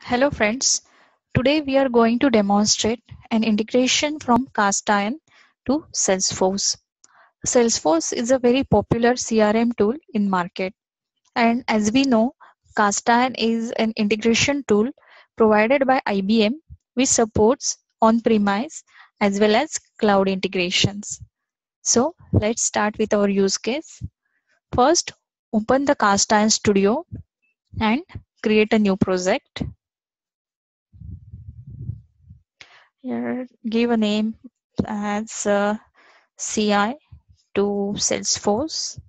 Hello friends, today we are going to demonstrate an integration from Cast Iron to Salesforce. Salesforce is a very popular CRM tool in market, and as we know, Cast Iron is an integration tool provided by IBM which supports on-premise as well as cloud integrations. So let's start with our use case. First, open the Cast Iron Studio and create a new project. Here, give a name as CI to Salesforce.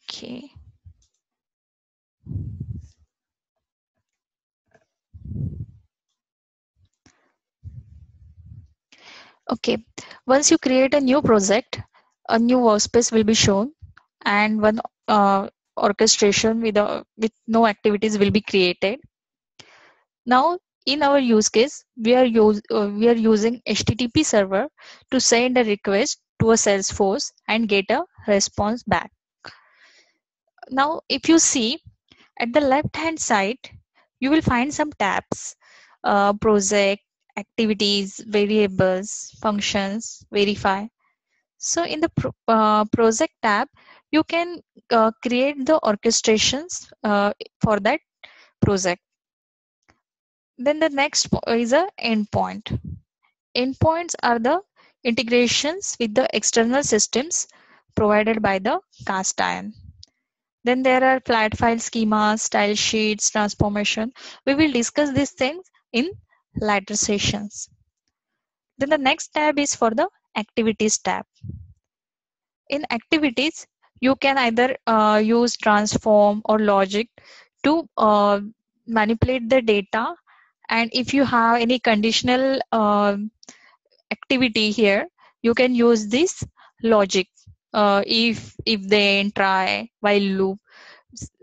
Okay. Okay. Once you create a new project, a new workspace will be shown, and one orchestration with no activities will be created. Now, in our use case, we are using HTTP server to send a request to a Salesforce and get a response back. Now, if you see at the left hand side, you will find some tabs: project, activities, variables, functions, verify. So in the project tab, you can create the orchestrations for that project. Then the next is a endpoint. Endpoints are the integrations with the external systems provided by the Cast Iron. Then there are flat file schemas, style sheets, transformation. We will discuss these things in later sessions. Then the next tab is for the activities tab. In activities, you can either use transform or logic to manipulate the data. And if you have any conditional activity here, you can use this logic, if, then, try, while loop.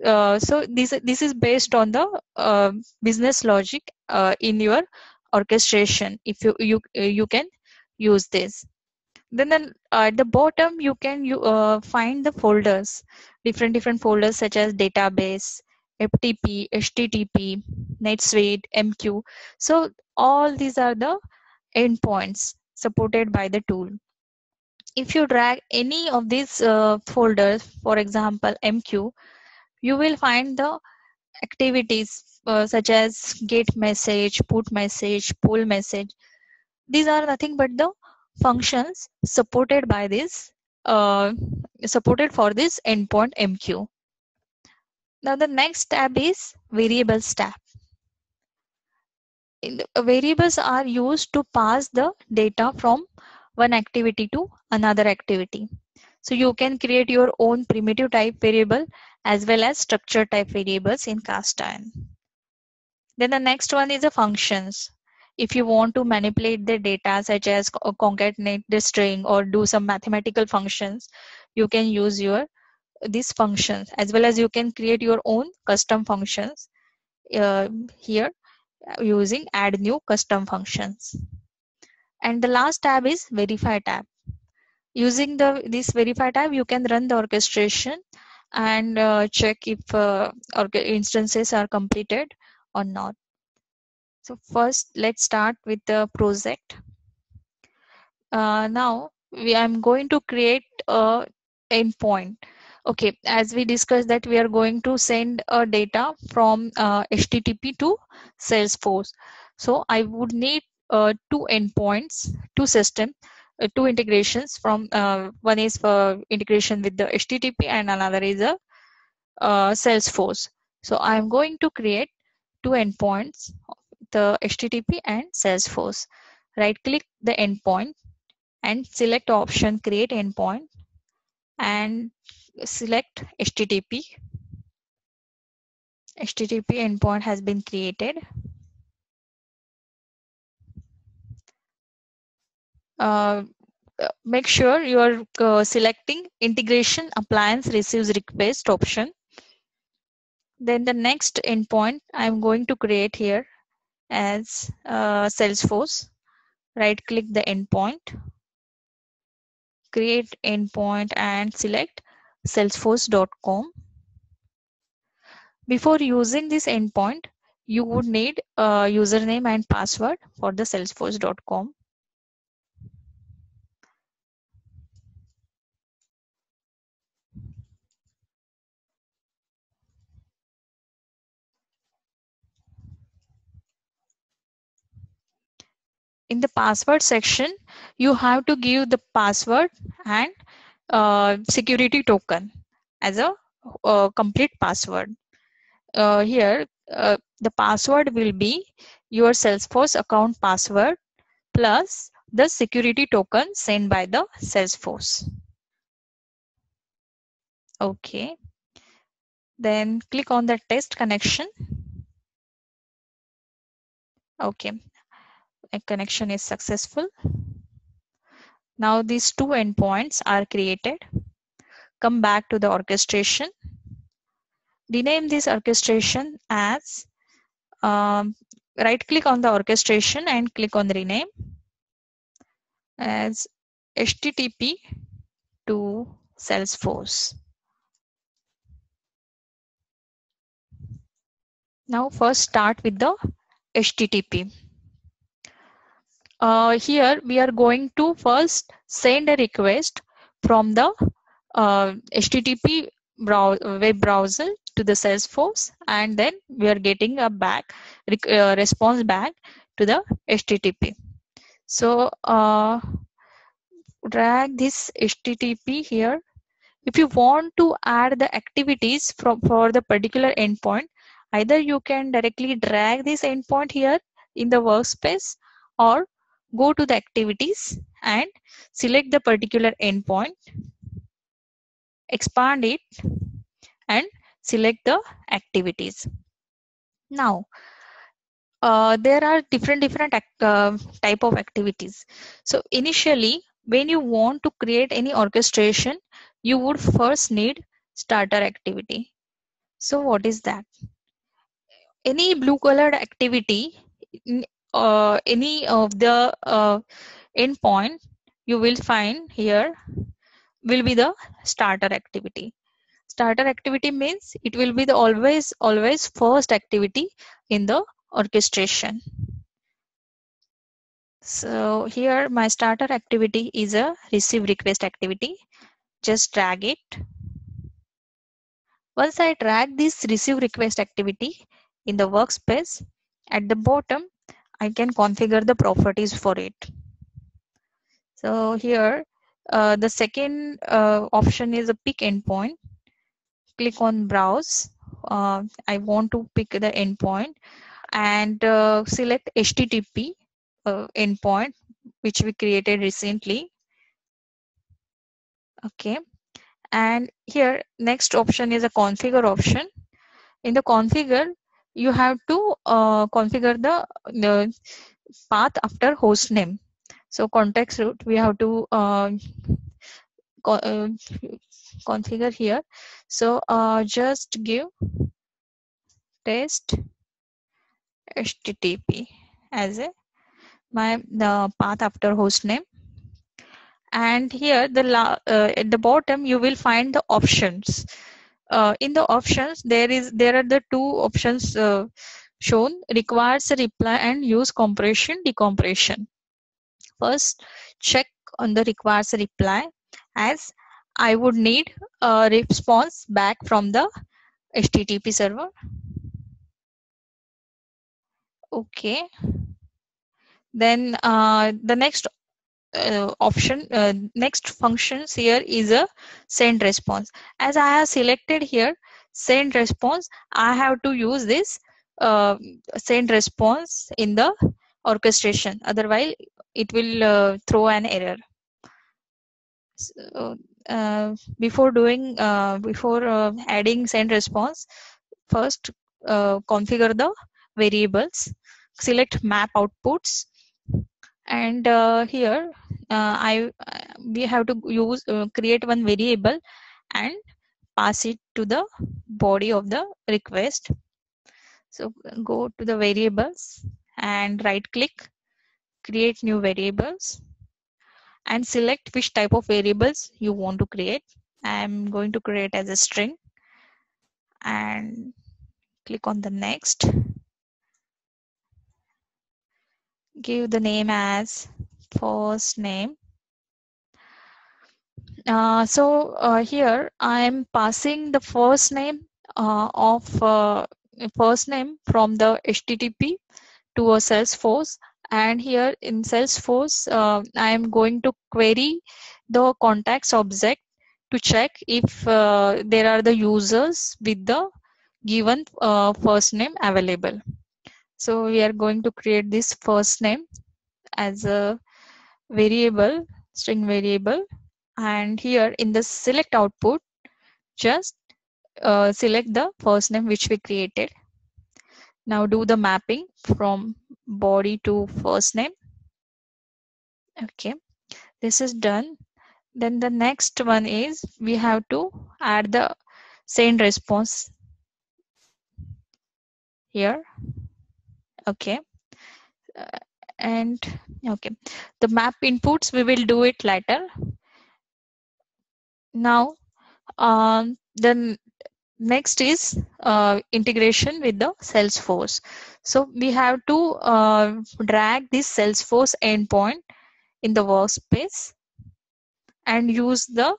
So this is based on the business logic in your orchestration. If you can use this. Then at the bottom you can find the folders, different folders such as database, FTP, HTTP, NetSuite, MQ. So all these are the endpoints supported by the tool. If you drag any of these folders, for example MQ, you will find the activities such as get message, put message, pull message. These are nothing but the functions supported by this supported for this endpoint MQ. Now the next tab is variables tab. Variables are used to pass the data from one activity to another activity. So you can create your own primitive type variable as well as structure type variables in Cast Iron. Then the next one is the functions. If you want to manipulate the data such as concatenate the string or do some mathematical functions, you can use these functions, as well as you can create your own custom functions here using add new custom functions. And the last tab is verify tab. Using this verify tab, you can run the orchestration and check if instances are completed or not. So first, let's start with the project. Now I'm going to create a endpoint. Okay, as we discussed that we are going to send data from HTTP to Salesforce. So I would need two endpoints, two system, two integrations from one is for integration with the HTTP and another is a Salesforce. So I'm going to create two endpoints, the HTTP and Salesforce. Right click the endpoint and select option create endpoint and select HTTP. HTTP endpoint has been created. Make sure you are selecting integration appliance receives request option. Then the next endpoint I'm going to create here as Salesforce. Right click the endpoint, create endpoint and select salesforce.com. Before using this endpoint, you would need a username and password for the salesforce.com. In the password section, you have to give the password and security token as a complete password. Here, the password will be your Salesforce account password plus the security token sent by the Salesforce. Okay. Then click on the test connection. Okay. A connection is successful. Now these two endpoints are created. Come back to the orchestration. Rename this orchestration as right click on the orchestration and click on rename as HTTP to Salesforce. Now first start with the HTTP. Here we are going to first send a request from the HTTP web browser to the Salesforce, and then we are getting a response back to the HTTP. So drag this HTTP here. If you want to add the activities for the particular endpoint, either you can directly drag this endpoint here in the workspace, or go to the activities and select the particular endpoint, expand it and select the activities. Now there are different type of activities. So initially, when you want to create any orchestration, you would first need starter activity. So what is that? Any blue colored activity, any of the endpoint you will find here will be the starter activity. Starter activity means it will be the always first activity in the orchestration. So here my starter activity is a receive request activity. Just drag it. Once I drag this receive request activity in the workspace, at the bottom, I can configure the properties for it. So here, the second option is a pick endpoint. Click on browse. I want to pick the endpoint and select HTTP endpoint, which we created recently. Okay. And here next option is a configure option. In the configure, you have to configure the path after host name. So context root we have to configure here. So just give test HTTP as a the path after host name. And here at the bottom you will find the options. In the options there are the two options shown: requires a reply and use compression decompression. First check on the requires a reply, as I would need a response back from the HTTP server. Okay. Then the next next functions here is a send response. As I have selected here send response, I have to use this send response in the orchestration, otherwise it will throw an error. So, before adding send response, first configure the variables, select map outputs, and here we have to use create one variable and pass it to the body of the request. So go to the variables and right click, create new variables, and select which type of variables you want to create. I'm going to create as a string and click on the next. Give the name as first name. Here I am passing the first name first name from the HTTP to a Salesforce, and here in Salesforce I am going to query the contacts object to check if there are the users with the given first name available. So we are going to create this first name as a variable, string variable, and here in the select output just select the first name which we created. Now do the mapping from body to first name. Okay, this is done. Then the next one is we have to add the send response here. Okay, uh, and okay, the map inputs we will do it later. Now then next is integration with the Salesforce. So we have to drag this Salesforce endpoint in the workspace and use the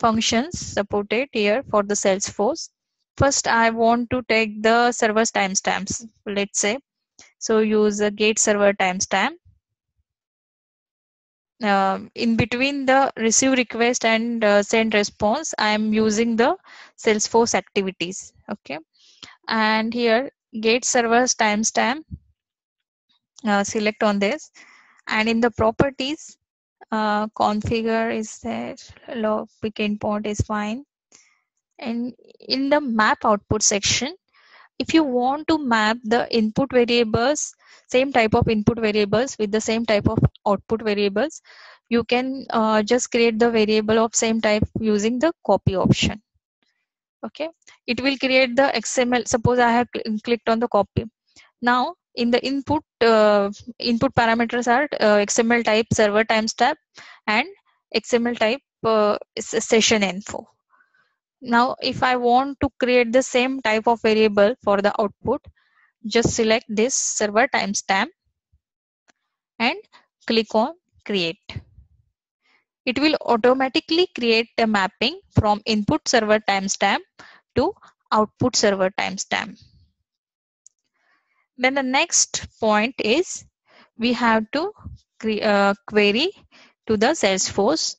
functions supported here for the Salesforce. First, I want to take the server's timestamps, let's say. So use a get server timestamp. In between the receive request and send response, I am using the Salesforce activities. Okay, and here get servers timestamp, select on this, and in the properties configure is there, log pick endpoint is fine, and in the map output section, if you want to map the input variables, same type of input variables with the same type of output variables, you can just create the variable of same type using the copy option. Okay, it will create the XML. Suppose I have clicked on the copy. Now in the input parameters are XML type server timestamp and XML type session info. Now if I want to create the same type of variable for the output, just select this server timestamp and click on create. It will automatically create a mapping from input server timestamp to output server timestamp. Then the next point is we have to query to the Salesforce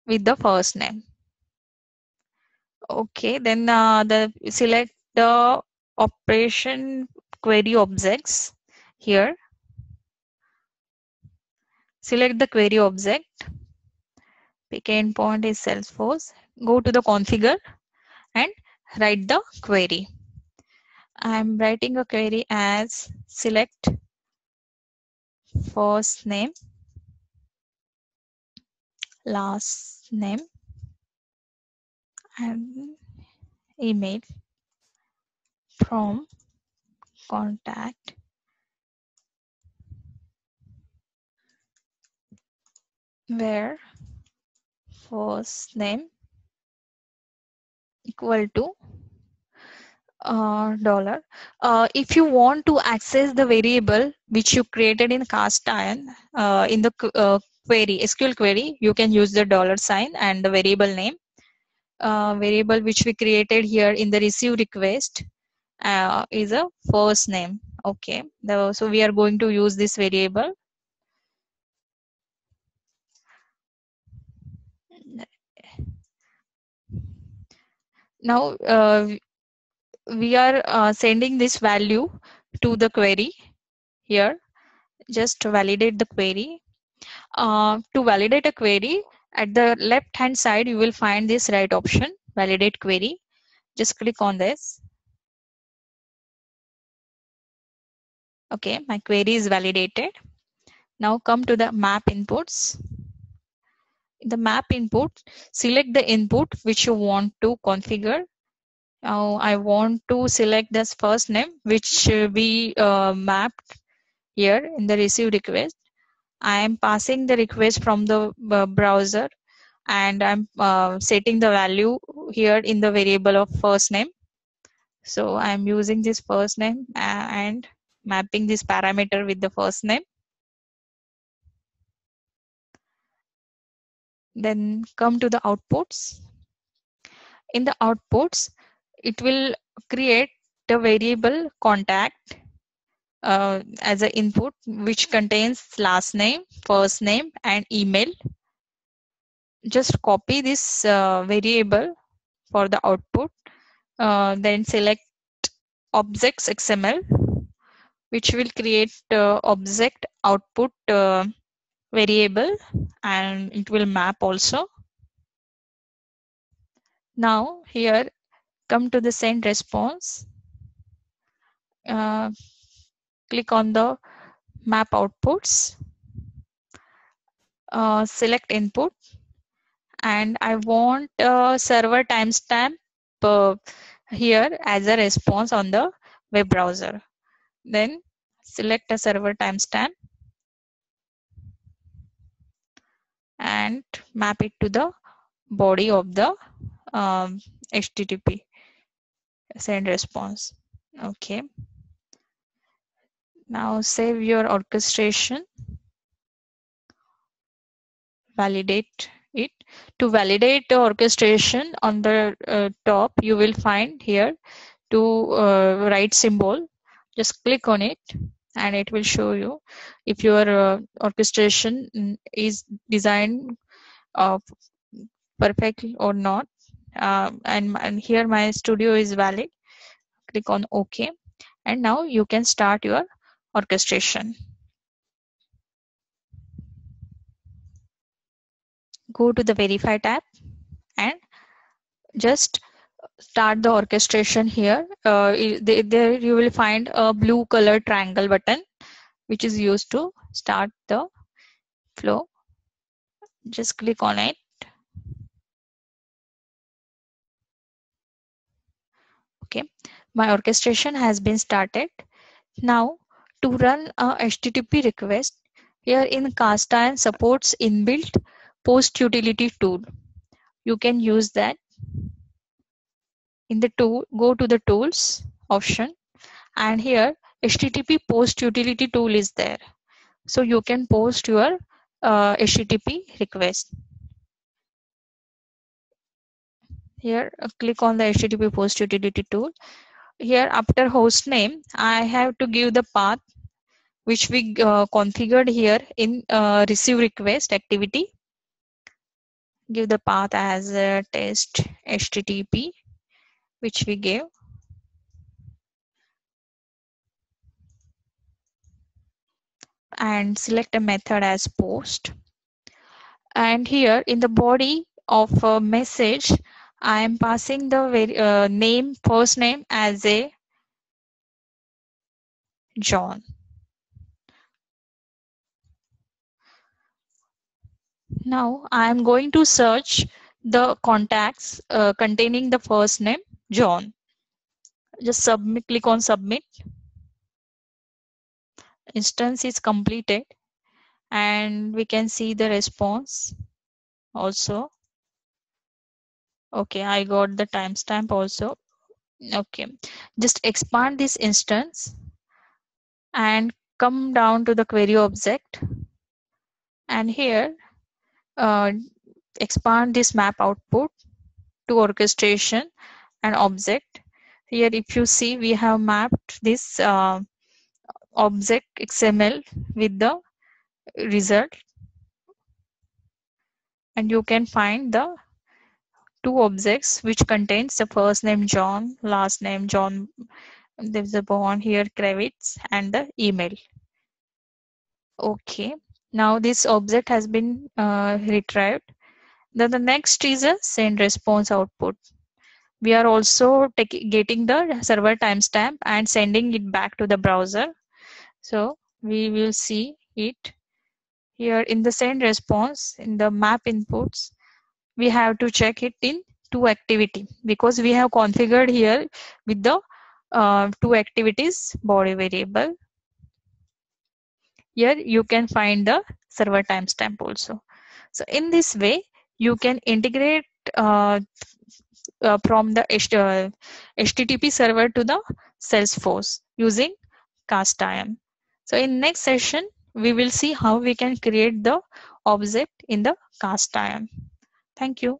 with the first name. Okay, then select the operation query objects here. Select the query object. Pick endpoint is Salesforce. Go to the configure and write the query. I'm writing a query as select first name, last name, and email from contact where first name equal to dollar. If you want to access the variable which you created in Cast Iron in the query, SQL query, you can use the dollar sign and the variable name. Variable which we created here in the receive request is a first name. Okay, so we are going to use this variable. Now we are sending this value to the query here. Just validate the query. To validate a query, at the left hand side you will find this right option, validate query. Just click on this. Okay, my query is validated. Now come to the map inputs. In the map input, select the input which you want to configure. Now I want to select this first name which we mapped here in the receive request. I am passing the request from the browser, and I'm setting the value here in the variable of first name. So I'm using this first name and mapping this parameter with the first name. Then come to the outputs. In the outputs, it will create the variable contact as an input, which contains last name, first name, and email. Just copy this variable for the output. Then select objects XML, which will create object output variable, and it will map also. Now here, come to the send response. Click on the map outputs, select input, and I want server timestamp here as a response on the web browser. Then select a server timestamp and map it to the body of the HTTP send response. Okay. Now save your orchestration. Validate it. To validate the orchestration, on the top, you will find here to write symbol. Just click on it and it will show you if your orchestration is designed perfectly or not. And here my studio is valid. Click on OK, and now you can start your orchestration. Go to the verify tab and just start the orchestration here. There you will find a blue color triangle button, which is used to start the flow. Just click on it. Okay, my orchestration has been started. Now to run a HTTP request, here in Cast Iron supports inbuilt post utility tool. You can use that. In the tool, go to the tools option, and here HTTP post utility tool is there. So you can post your HTTP request. Here click on the HTTP post utility tool. Here after host name, I have to give the path which we configured here in receive request activity. Give the path as test HTTP, which we gave. And select a method as post. And here in the body of a message, I am passing the name, first name as a John. Now I am going to search the contacts containing the first name John. Just submit, click on submit. Instance is completed, and we can see the response also. Okay, I got the timestamp also. Okay, just expand this instance and come down to the query object, and here expand this map output to orchestration and object. Here if you see, we have mapped this object XML with the result, and you can find the two objects which contains the first name John, last name John, there's a bond here Kravitz, and the email. Okay, now this object has been retrieved. Then the next is a send response output. We are also getting the server timestamp and sending it back to the browser. So we will see it here in the send response. In the map inputs, we have to check it in to activity, because we have configured here with the two activities body variable. Here you can find the server timestamp also. So in this way, you can integrate uh, from the HTTP server to the Salesforce using Cast Iron. So in next session, we will see how we can create the object in the Cast Iron. Thank you.